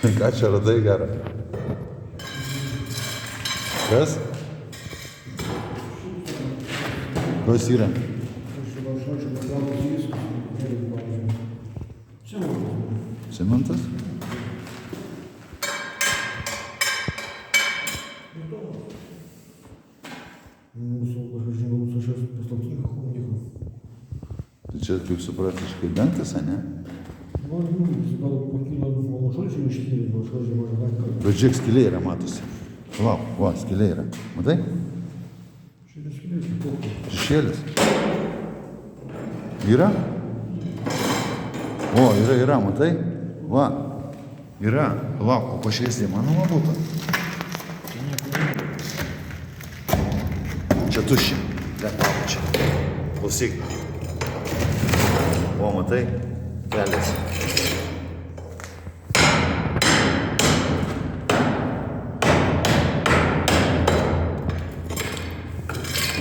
Ką čia radai gerą? Kas? Kas yra? Cementas? Tai čia, kaip suprasti, kaip dantis, ne? Bet žiūrėk, skylė yra, matosi. Va, skylė yra. Matai? Šešėlis. Yra? O, yra, matai? Va, yra. Lauk, o pašviesti įmanoma būtų? Čia tuščia. Lėkau čia. Klausyk. O, matai? Kelias.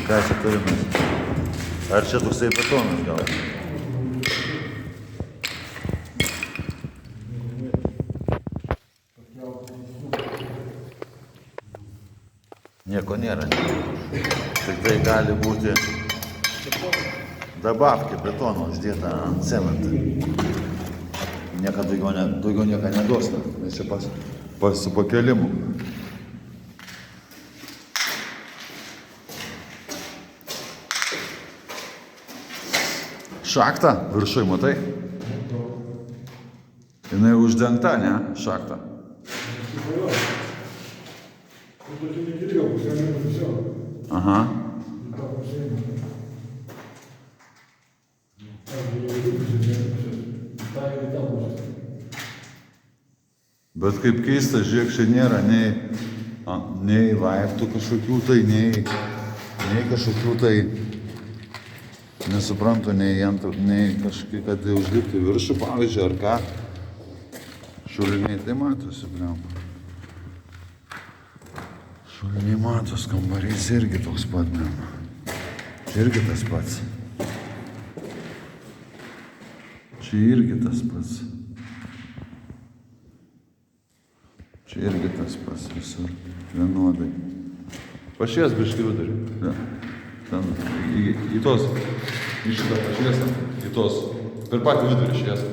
Ką čia turime? Ar čia toksai betonas gal? Nieko nėra. Tik tai gali būti dabavkė betono uždėta ant cementą. Niekada daugiau nieko neduos, nes čia su pakelimu. Šaktą viršui, matai? Jinai uždengta, ne? Šaktą. Aha. Bet kaip keista, žiūrėk, čia nėra nei laiptų kažkokių tai, nei kažkokių tai, nesuprantu, nei kažkaip, kad užlipti viršų, pavyzdžiui, ar ką. Šuliniai tai matosi, bliam. Šuliniai matos, kambarys irgi toks pat, bliam. Čia irgi tas pats. Čia irgi tas pats. Čia irgi tas pats visur, vienodai. Pašies biškį vidurį. Ja. Ten, į tos, į šitą pašviesą, į tos, per patį vidurį šviesą.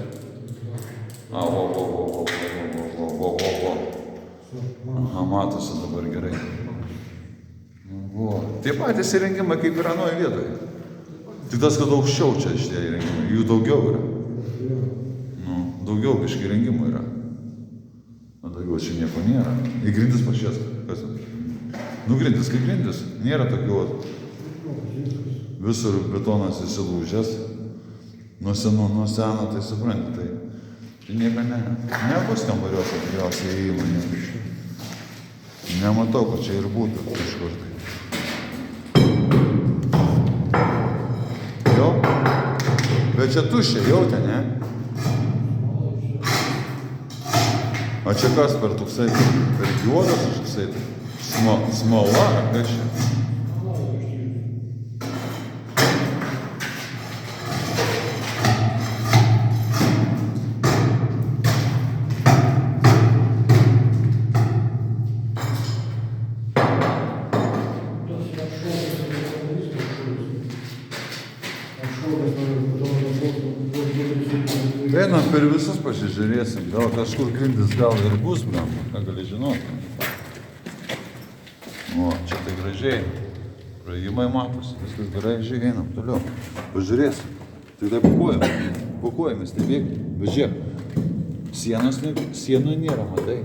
Vo. Aha, matosi dabar gerai. Vo. Tie patys įrengimai kaip ir anoje vietoje. Tik tas, kad aukščiau čia šitie įrengimai, jų daugiau yra. Nu, daugiau biškį įrengimų yra. Na, daugiau čia nieko nėra. Į grindis pašviesą. Kas? Nu, grindis kaip grindis. Nėra tokių. Visur betonas įsilūžęs, nuo seno, tai supranti, tai nieko nebus kambariuose tikriausiai įėjimai. Nematau, kad čia ir būtų kažkur tai. Jau? Bet čia tuščia, jautė, ne? O čia kas per toksai, per juodas kažkoksai, smala, ar kas čia? Einam per visus pasižiūrėsim, gal kažkur grindis gal ir bus, ką gali žinoti. O, čia tai gražiai, praėjimai matosi, viskas gražiai, einam toliau, pažiūrėsim. Tik tai pakuojame, stebėk, važiuok, sienų nėra, matai,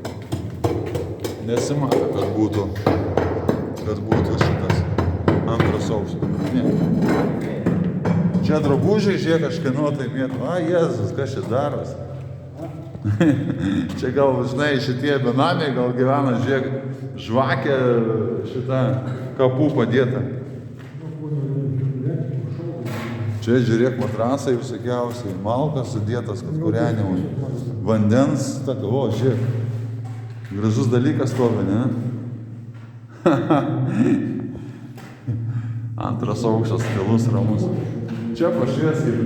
nesimato, kad būtų šitas antras aukštas, ne. Čia drabužiai, žiūrėk, kažkieno tai mėtų. Jėzus, kas čia daros? Čia gal, žinai, šitie benamiai gal gyvena, žiūrėk, žvakė šitą kapų padėta. Čia, žiūrėk, matrasai visokiausiai, malkas sudėtas, kad kūrenimui. Vandens, o, žiūrėk, gražus dalykas stovi, ne? Antras aukštas, tylus, ramus. Čia pašvies ir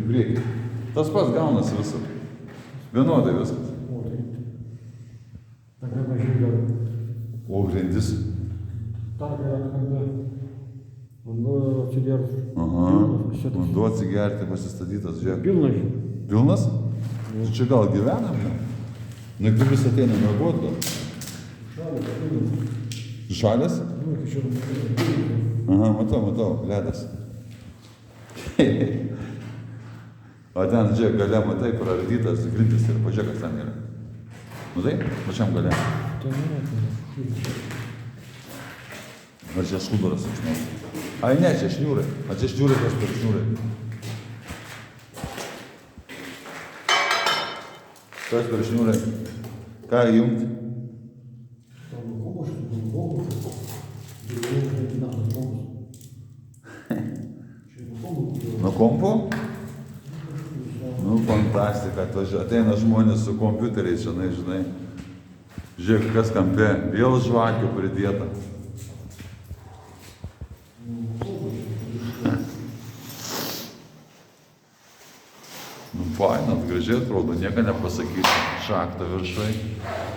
priekį. Tas pats gaunasi visur. Vienodai viskas. grindis. Tarkai atkampe. Vanduo atsigerti. Aha, vanduo atsigerti pasistatytas, žiūrėk. Pilna, žinai. Pilnas? Tu čia gal gyvenam, ne? Nakti vis ateina miegot gal. Šalia, pilnas. Šalės? Nu, iki šiol. Aha, matau, ledas. O ten, žiūrėk, gale, matai, prardytas grindis ir pažiūrėk, kas ten yra. Matai, pačiam gale. Ten nėra. Ar čia skuduras išnaujas? Ai, ne, čia šniūrai. A čia šniūrai, kas per šniūrai. Kas per šniūrai? Ką įjungti? Nuo kompo? Nu, fantastika. Ateina žmonės su kompiuteriais, žinai. Žiūrėk, kas kampe. Vėl žvakių pridėta. Nu, fainat, gražiai atrodo, nieko nepasakysiu. Šaktą viršai.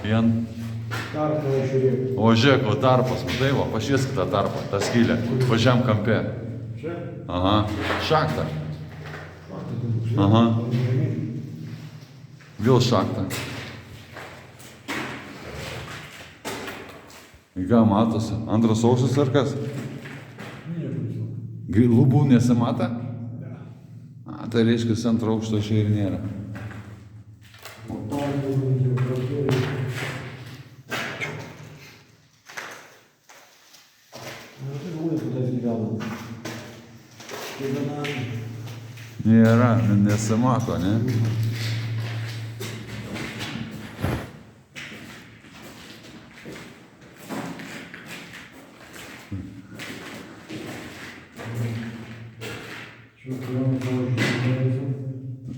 Vien. Tarpai žiūrėk. O žiūrėk, o tarpas, matai, va, pašviesk tą tarpą, tą skylę. Pažiam kampe. Čia? Aha, šaktą. Aha. Vėl šaktą. Į ką matosi? Antras aukštas ar kas? Lubų nesimata? A, tai reiškia, antro aukšto čia ir nėra. Nėra, nesimato, ne?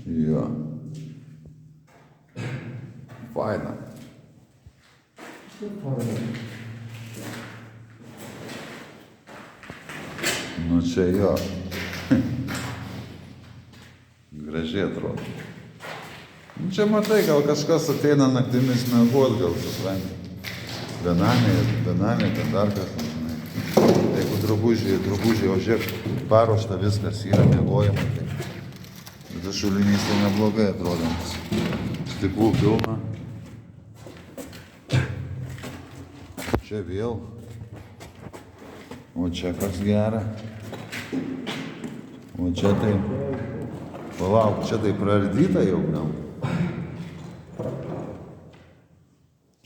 Jo. Faina. Nu čia jo. Gražiai atrodo. Nu, čia matai, gal kažkas ateina naktimis miegot, gal supranti. Benamė, ten dar kas, žinai. Jeigu drabužiai, o žiūrėk, paruošta viskas, yra miegojimai. Tai šulinys tai neblogai atrodantis. Stiklų pilna. Čia vėl. O čia kas gera. O čia tai... Palauk, čia tai prardyta jau gal.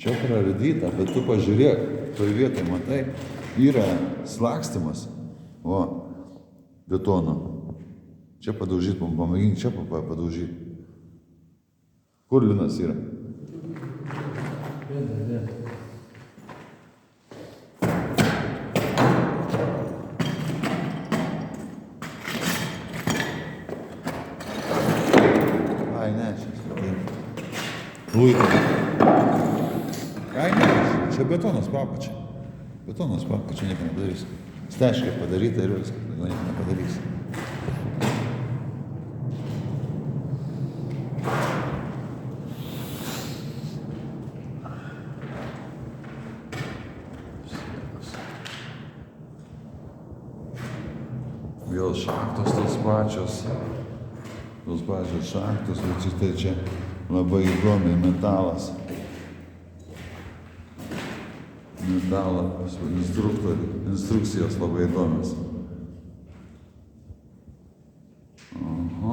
Čia prardyta, bet tu pažiūrėk, toj vietoj, matai, yra slakstymas. O, betono. Čia padaužyt, pamėgink čia padaužyt. Kur linas yra? Ai, ne, Luitas. Ai, ne, čia betonas papačia. Betonas papačia, nieko nepadarys. Steškai padaryta ir viskas, nieko nepadarys. Vėl šaktos tos pačios šaktos, bet tai čia labai įdomiai metalas. Instrukcijos labai įdomios. Aha.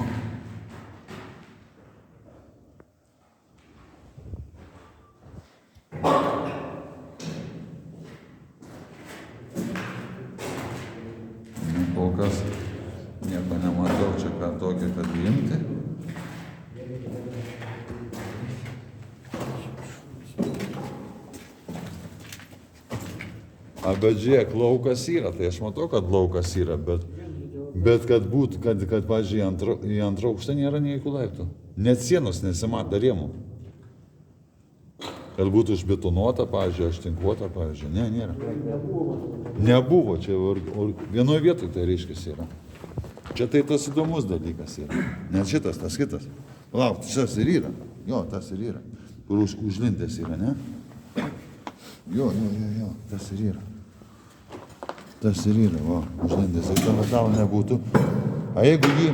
Kol kas nieko nematau čia ką tokio, kad imti. Bet žiūrėk, laukas yra, tai aš matau, kad laukas yra, bet kad būtų, kad pavyzdžiui, į antrą aukštą nėra niekių laiptų. Net sienos nesimato rėmų. Kad būtų išbetonuota, pavyzdžiui, aštinkuota, pavyzdžiui. Ne, nėra. Nebuvo, čia vienoje vietoje tai reiškias yra. Čia tai tas įdomus dalykas yra. Net šitas, tas kitas. Palauk, tas ir yra. Jo, tas ir yra. Kur užlindęs yra, ne? Jo, tas ir yra. Tas ir yra, va, užlindęs, jei to metalo nebūtų. A jeigu jį,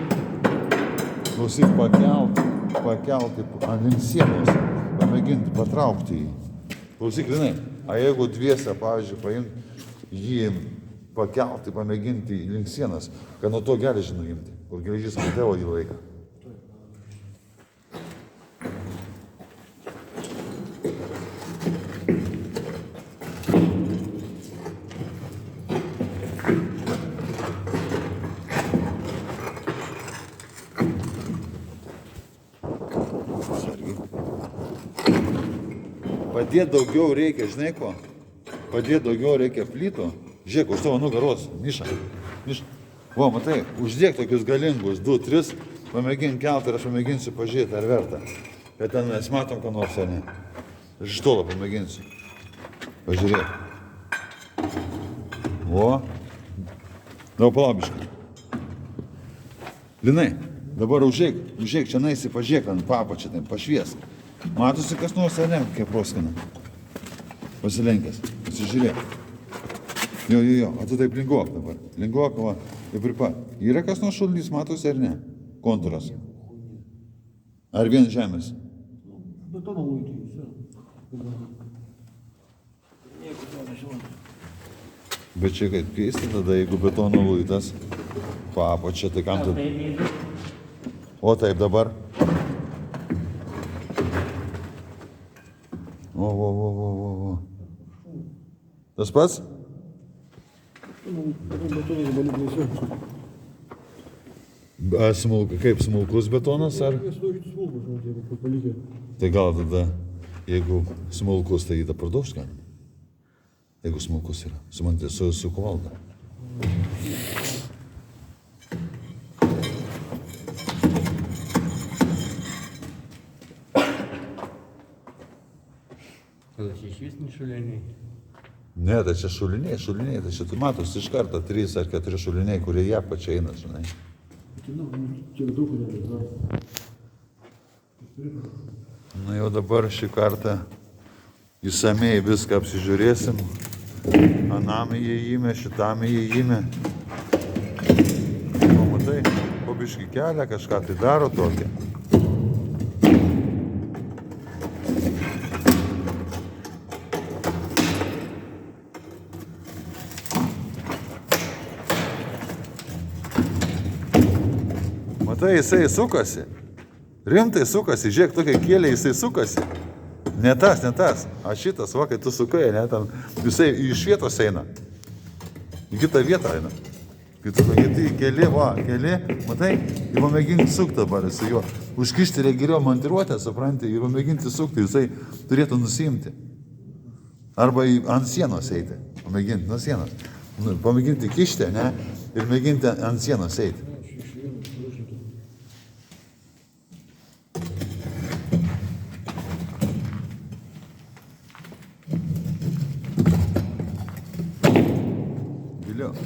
klausyk, pakelti ant link sienos, pamėginti patraukti jį. Klausyk, Linai, a jeigu dviese, pavyzdžiui, paimti jį, pakelti, pamėginti link sienas, kad nuo to geležį nuimti, kur geležys matėjo jį laiką. Padėti daugiau reikia, žinai ko? Padėti daugiau reikia plytų. Žiūrėk, už tavo nugaros, Miša. Va, matai, uždėk tokius galingus, 2-3, pamėgink kelti ir aš pamėginsiu pažiūrėti, ar verta. Bet ten mes matom, ką nors, ar ne? Aš iš tolo pamėginsiu. Pažiūrėk. O. Daug palabiškai. Linai, dabar užėk čia naisi, pažiūrėk ant papačią, ten pašviesk. Matosi kas nors, ar ne, kaip proskina. Pasilenkęs, pasižiūrėk. Jo, o tu taip linguok dabar. Linguok, va, ir pripat. Yra kas nors šulinys, matosi ar ne? Kontūras. Ar vien žemės? Betono luitai, все. Nieko to nežinau. Bet čia kaip keista tada, jeigu betono luitas, papačia, tai kam tu... O taip dabar. O. Tas pats? Betonas balygniai все. Kaip smulkus betonas, ar? Jie sudaužyti smulkus, jeigu palikė. Tai gal tada, jeigu smulkus, tai tą pardaužt galima? Jeigu smulkus yra, su kuvalda. Gal čia iš vis šuliniai? Ne, tai čia šuliniai, tai čia tu matos iš karto 3 ar 4 šuliniai, kurie jie pačiai eina, žinai. Čia daug yra. Na jau dabar šį kartą įsamei viską apsižiūrėsim. Anam įėjime, šitam įėjime. Pamatai, po biškį kelią, kažką tai daro tokią. Matai, jisai sukasi. Rimtai sukasi, žiūrėk, tokia kėlė jisai sukasi. Ne tas. A šitas, va, kai tu sukai, ne, ten, jisai iš vietos eina. Į kitą vietą eina. Kai tu keli, matai, ir pamėginti sukti dabar su juo. Užkišti reikia montiruotę, supranti, ir pamėginti sukti, jisai turėtų nusiimti. Arba ant sienos eiti, pamėginti nuo sienos. Pamėginti kišti, ne, ir mėginti ant sienos eiti.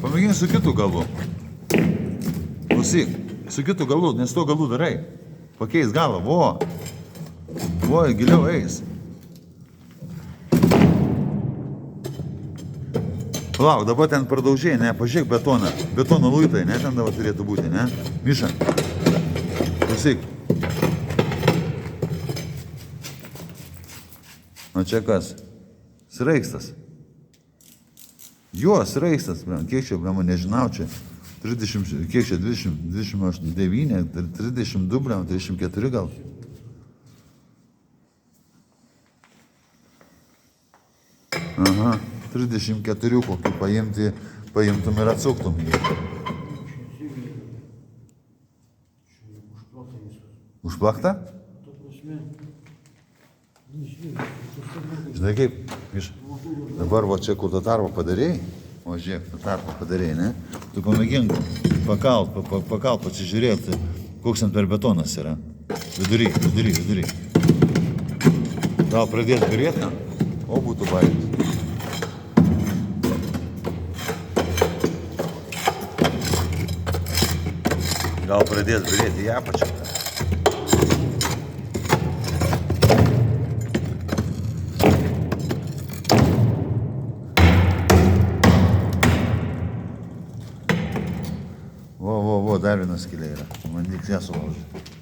Pamėgini su kitu galu. Klausyk, su kitu galu, nes to galu darai. Pakeis galą, vo, giliau eis. Palauk, dabar ten pradaužiai, ne, pažiūrėk betoną. Betono luitai, ne, ten dabar turėtų būti, ne? Miša, klausyk. Na čia kas? Sraigstas. Jo, sraigtas, kiek čia, nežinau, čia 30, kiek čia, 29, 32, 34 gal. Aha, 34 kokį paimtum ir atsuktum jį. Užplakta? Žinai kaip, dabar va čia kur tą tarpą padarėjai, o žiūrėk, tą tarpą padarėjai, ne? Tu pamėgink pakalt, pasižiūrėti, koks ten per betonas yra. Vidury. Gal pradėt byrėti, o būtų baigęs. Gal pradėt byrėti į apačią. Vo, dar viena skylė yra. Bandyk ją sulaužyti.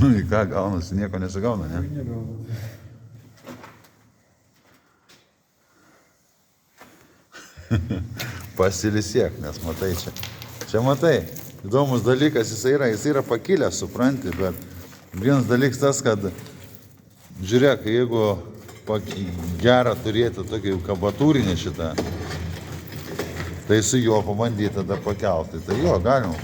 Nu, į ką gaunasi, nieko nesigauna, ne? Pasilisėk, nes matai čia. Čia matai, įdomus dalykas, jis yra pakilęs, supranti, bet vienas dalykas tas, kad žiūrėk, jeigu gerą turėti tokį kabatūrinį šitą, tai su juo pabandyti tada pakelti. Tai jo, galima.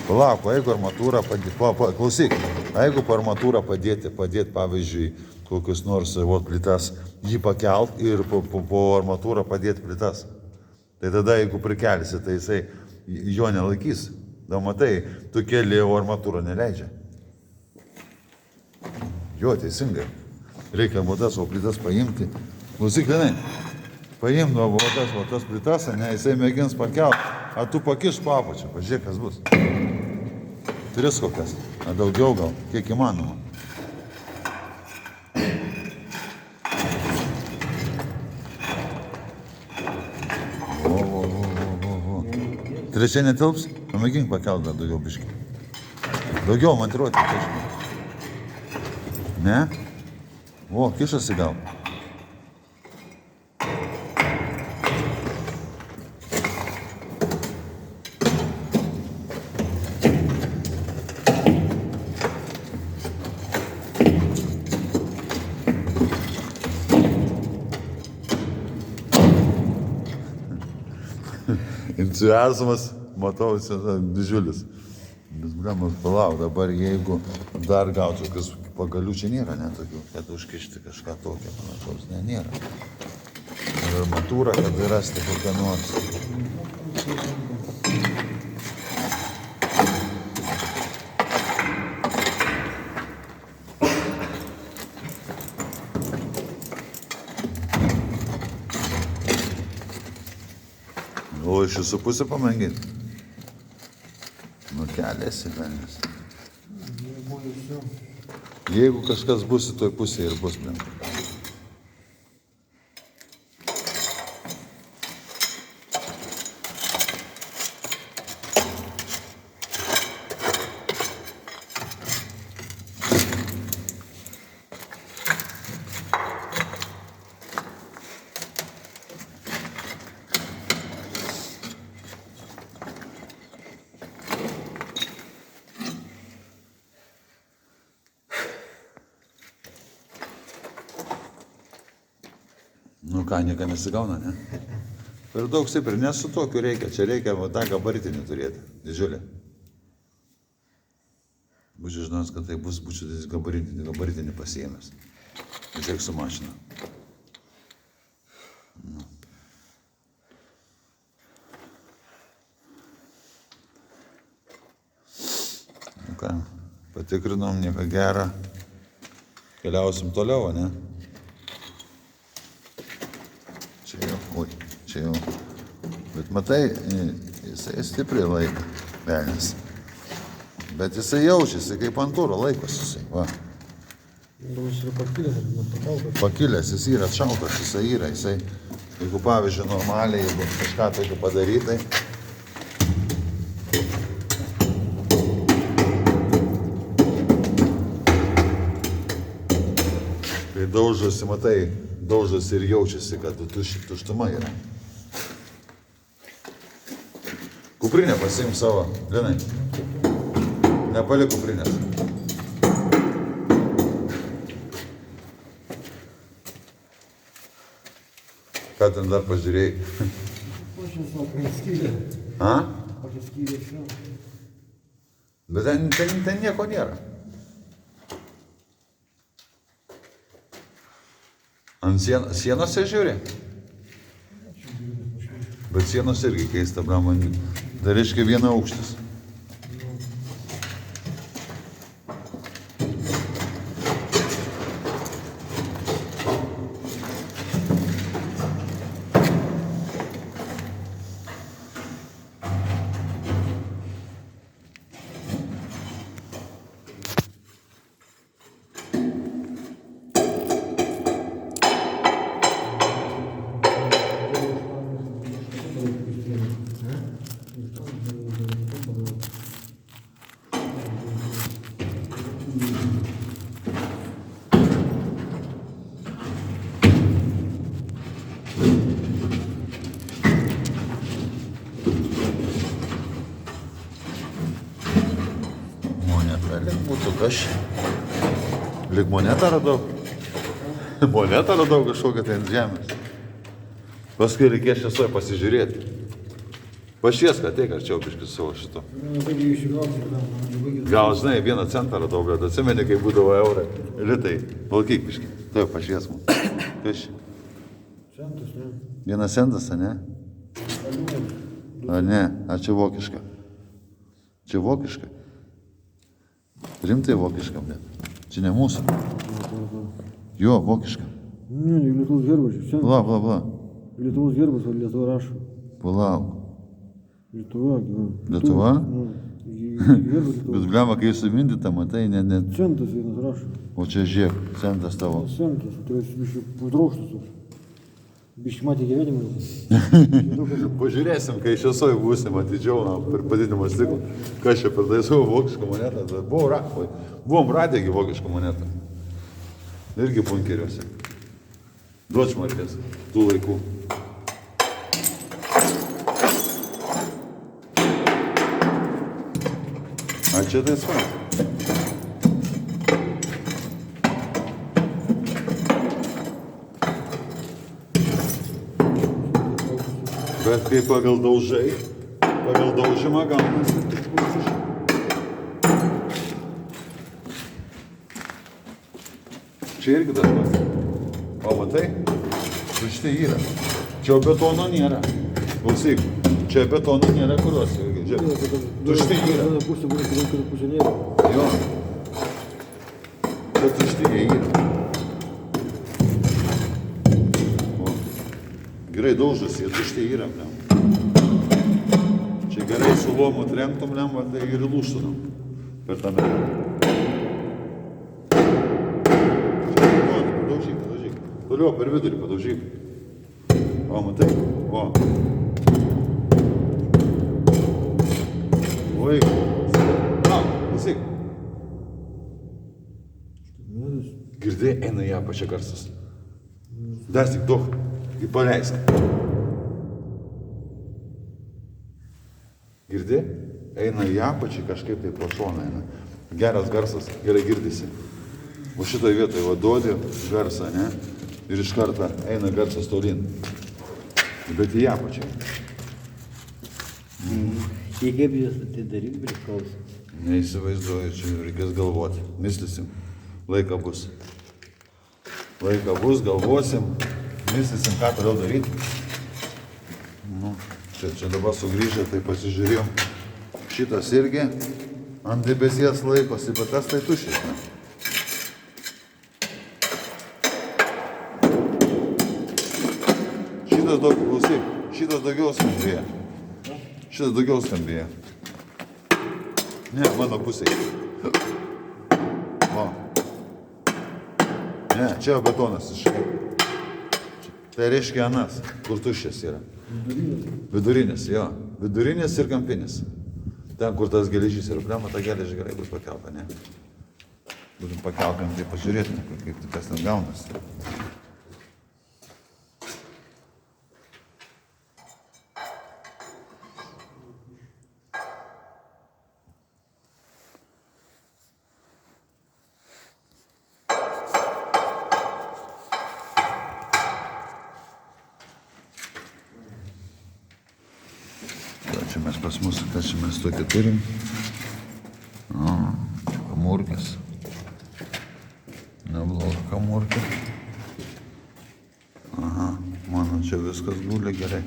Palauk, jeigu armatūrą klausyk, jeigu armatūrą padėti, pavyzdžiui, kokius nors plytas, jį pakelt ir po armatūrą padėti plytas. Tai tada, jeigu prikelsi, tai jisai jo nelaikys. Da matai, tu keli, o armatūra neleidžia. Jo, teisingai. Reikia tas plytas paimti. Klausyk, Linai, paimdavo tas plytas, ne, jisai mėgins pakelt, a tu pakiš papačią, pažiūrėk, kas bus. Turės kokias, a daugiau gal, kiek įmanoma. Trečia netilps, pamėgink pakelt dar daugiau biškį. Daugiau montiruoti, biškį. Ne? O, kišasi gal. Entuziazmas, matau, jis yra didžiulis. Bet, blėmas, palauk, dabar jeigu dar gaučiau, kas pagalių čia nėra, ne, tokių, kad užkišti kažką tokio panašaus, ne, nėra. Ir armatūra, kad rasti kokią nors. O iš jūsų pusę pamėginti. Nu keliasi, velnis. Jeigu kažkas bus į toj pusėje ir bus, blin. Nu ką, nieko nesigauna, ne? Per daug stipriai, nes su tokiu reikia, čia reikia tą gabaritinį turėti, didžiulį. Būčiau žinos, kad tai bus, būčiau gabaritinį pasiėmęs. Žiūrėk su mašina. Nu ką, patikrinom, nieko gera. Keliausim toliau, ne? Čia jau. Bet matai, jisai stipriai laiko, velnis. Bet jisai jaučiasi, kaip ant turo laikosi jisai, va. Jis yra pakilęs, nepakaltas. Pakilęs, jis yra atšaltas, jisai yra, jeigu pavyzdžiui normaliai, jeigu kažką tokio padarytai. Tai daužosi, matai, daužosi ir jaučiasi, kad tuštuma yra. Kuprinę pasiimk savo, Linai. Nepalik kuprinės. Ką ten dar pažiūrėjai? Pačią skylę. A? Pačią skylę šio. Bet ten nieko nėra. Ant sienose žiūri? Bet sienos irgi keista, blemba. Dar reiškia viena aukštis. Būtų kažkaip. Lyg monetą radau. Monetą radau kažkokią tai ant žemės. Paskui reikės šiesoje pasižiūrėti. Pašiesk, ateik arčiau biškį savo šito. Gal žinai, 1 centą radau, bet atsimeni, kai būdavo eurai, litai. Palkyk biškį. Taip, pašviesk man. Kas čia? Centas, ne? 1 centas, a ne? A ne, a čia vokiška. Čia vokiška. Rimtai vokiška, bet. Čia ne mūsų. Jo, vokiška. Ne, Lietuvos gerbas. Pala. Lietuvos gerbas, o Lietuva rašo. Palauk. Lietuva, Lietuva? Gerbas Bet Lietuva. blemba, kai sumindyta, matai, ne. Centas vienas rašo. O čia žiūrėk, centas tavo. Centas, tai esi biškai pudrauštas. Biškai matė gyvenimą. Pažiūrėsim, kai šiesoje būsim atidžiau, per padidinimą stiklą. Kas čia per tai savo vokišką monetą? Buvom radėgi vokišką monetą. Irgi bunkeriuose. Dočmarkės, tų laikų. A čia tai svart. Bet kai pagal daužimą gaunasi. Čia irgi tas pats. O matai, štai yra. Čia betono nėra. Klausyk, čia betono nėra kurios. Tušti yra. Pusė nėra. Jo. Čia tušti jie yra. Gerai daužosi, jie tušti yra, blem. Čia gerai su lomu trenktum, blem, tai ir lūštinam per tą metą. Padaužyk. Toliau per vidurį padaužyk. O, matai? O. Oi. Na, klausyk. Girdėjai, eina į apačią garsas. Dar tik duok. Ir paleisk. Girdi? Eina į apačią, kažkaip tai pro šoną eina. Geras garsas, gerai girdisi. O šitoje vietoje vaduodi garsą, ne? Ir iš karto eina garsas tolin. Bet į apačią. Tai kaip jūs atidaryt priklauso? Neįsivaizduoju, čia reikės galvoti. Mislisim. Laika bus, galvosim. Mislisim, ką toliau daryti. Nu, čia dabar sugrįžę, tai pasižiūrėjom. Šitas irgi ant debesies laikosi, bet tas tai tuščias. Ne? Šitas daugiau skambėja. Ne, mano pusėje. O. Ne, čia betonas iš. Tai reiškia anas, kur tuščias yra. Vidurinis, jo. Vidurinis ir kampinis. Ten, kur tas geležys yra. Blema, ta geležį gerai bus pakelta, ne? Būtum pakeltam, tai pažiūrėtume, kaip kas ten gaunasi. Čia mes pas mus, kas čia mes tokį turim. O, čia kamurkės. Nebloga kamurkė. čia viskas guli gerai.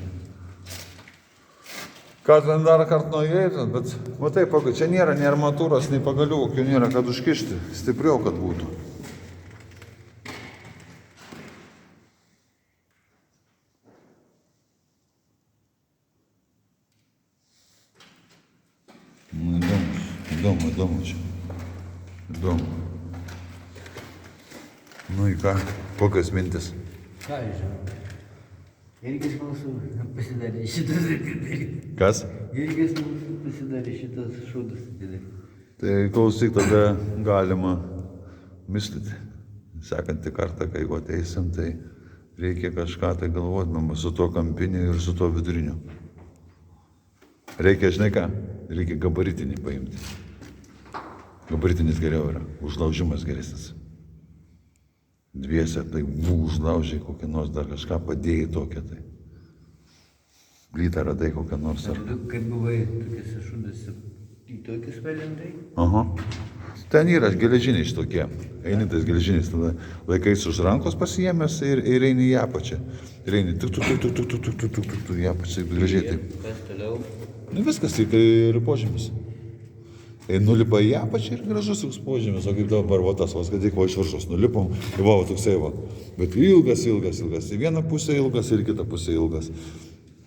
Ką ten dar kartą nuėjai, bet matai, čia nėra nei armatūros, nei pagalių, kokių nėra, kad užkišti, stipriau, kad būtų. Nu, įdomu čia. Įdomu. Nu, į ką, kokios mintis? Ką žinau. Irgi smalsu pasidarė šitas atidaryti. Kas? Irgi smalsu pasidarė šitas šūdas atidaryti. Tai klausyk, tada galima mąstyti. Sekantį kartą, kai ateisim, tai reikia kažką tai galvoti, su tuo kampiniu ir su tuo viduriniu. Reikia, žinai ką, reikia gabaritinį paimti. Gabaritinis geriau yra, užlaužimas geresnis. Dviese, tai užlaužiai kokią nors dar kažką padėjai tokią, tai plytą radai kokią nors. Ar tu, kaip buvai tokiuose šūduose, į tokius valendai? Aha. Ten yra geležiniai tokie, eini tais geležiniais, tada laikais už rankos pasiėmęs ir eini į apačią. Ir eini tuk į apačią, gražiai taip. Kas toliau? Nu viskas, tai ir požymis. Nulipa į apačią ir gražus toks požymis, o kaip dabar va tas, kad tik va iš viršus nulipom, ir va toksai va. Bet ilgas. Į vieną pusę ilgas ir į kitą pusę ilgas.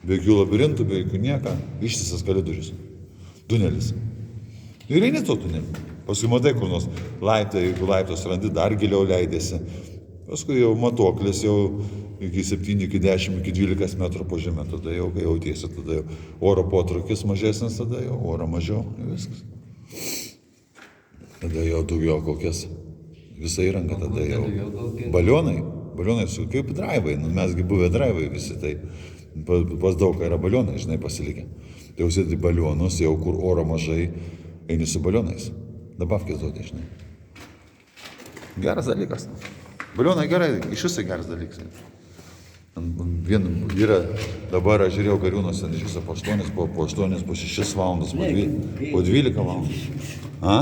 Be jokių labirintų, be jokių nieko, ištisas koridorius. Tunelis. Ir eini to tunelį. Paskui matai kur nors laiptai, jeigu laiptos randi, dar giliau leidėsi. Paskui jau matuoklis jau iki 7, iki 10, iki 12 metrų po žemę, tada jau, kai jautiesi, tada jau oro potraukis mažesnis, tada jau oro mažiau, viskas. Tada jau daugiau kokias, visa įranga, tada jau balionai su kaip draivai, nu mesgi buvę draivai visi, tai pas daug yra balionai, žinai, pasilikę. Tai jau sėdi balionus, jau kur oro mažai, eini su balionais, dabavkės duoti, žinai. Geras dalykas. Balionai gerai, iš visai geras dalykas. Vien yra, dabar aš žiūrėjau Gariūnuose, iš viso po 8, po 6 valandas, po 12 valandų. A?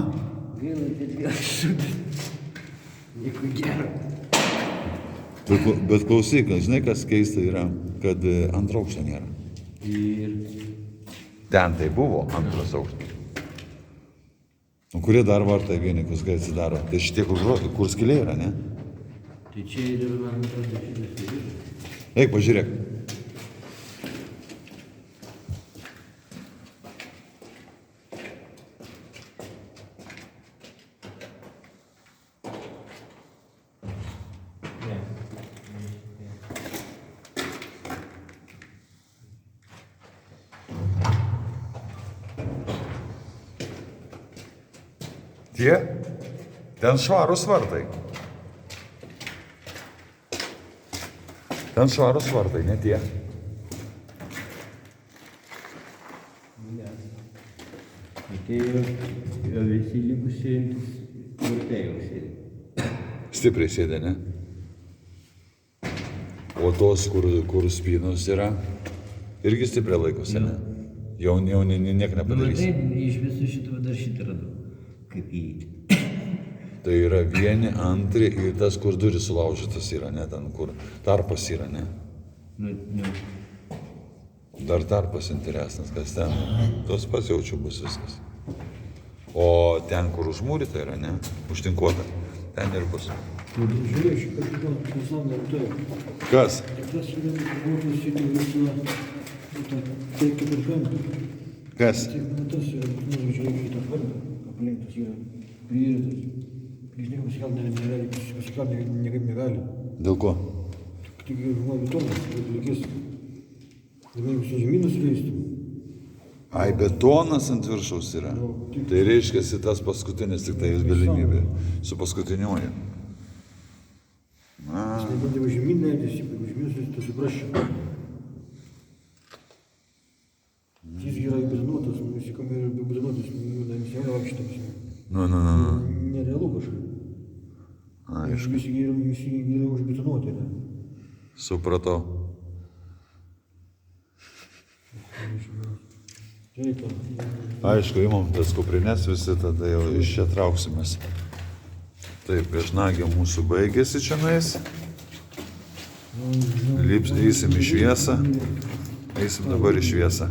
Gaila, bet vėl šūdas. Nieko gero. Bet klausyk, žinai, kas keista yra, kad antro aukšto nėra. Ir Ten tai buvo antras aukštas. O kurie dar vartai vieni, kai atsidaro? Tai šitie, kur skylė yra, ne? tai čia ir man atrodo šitas ir. Eik, pažiūrėk. Tie? Ten švarūs vartai. Ten švarūs vartai, ne tie. Tai yra visi likusieji vartai jau sėdi. Stipriai sėdė, ne? O tos, kur spynos yra, irgi stipriai laikosi, ne? Jau niek nepadarysi. Matai, iš visų šitų dar šitą radau. Kaip įeiti. Tai yra vieni, antri ir tas, kur duris sulaužytas yra, ne? Ten, kur tarpas yra, ne? Nu. Dar tarpas interesnas, kas ten. Tos pats jaučiu bus viskas. O ten, kur užmūryta yra, ne? Užtinkuota. Ten ir bus. Žiūrėk, šį kartą pasaulyje tai. Kas? Tas yra būtų šitą visą, tai kaip ir gamta. Kas? Tas yra, žiūrėk, šitą vardą, aplink tas yra priėtas. Žinai, pasikalt niekaip negali. Dėl ko? Tik žmonių betonas, bet reikės. Jeigu su žemynu suleistų. Ai, betonas ant viršaus yra. Tai reiškia, tas paskutinis tik tai galimybė. Su paskutiniuoju. Jeigu žemyn leidėsi, jeigu žemyn suleistų, tai suprasčiau. Jis yra įbetonuotas, nusikam yra įbetonuotas, nesijauna vaikščiai tam. Nu. Nerealu kažkaip. Aišku. Visi yra užbetonuoti. Supratau. Aišku, imam tas kuprinės visi, tada jau iš čia trauksimės. Taip, viešnagė mūsų baigėsi čia nais. Eisim į šviesą. Eisim dabar į šviesą.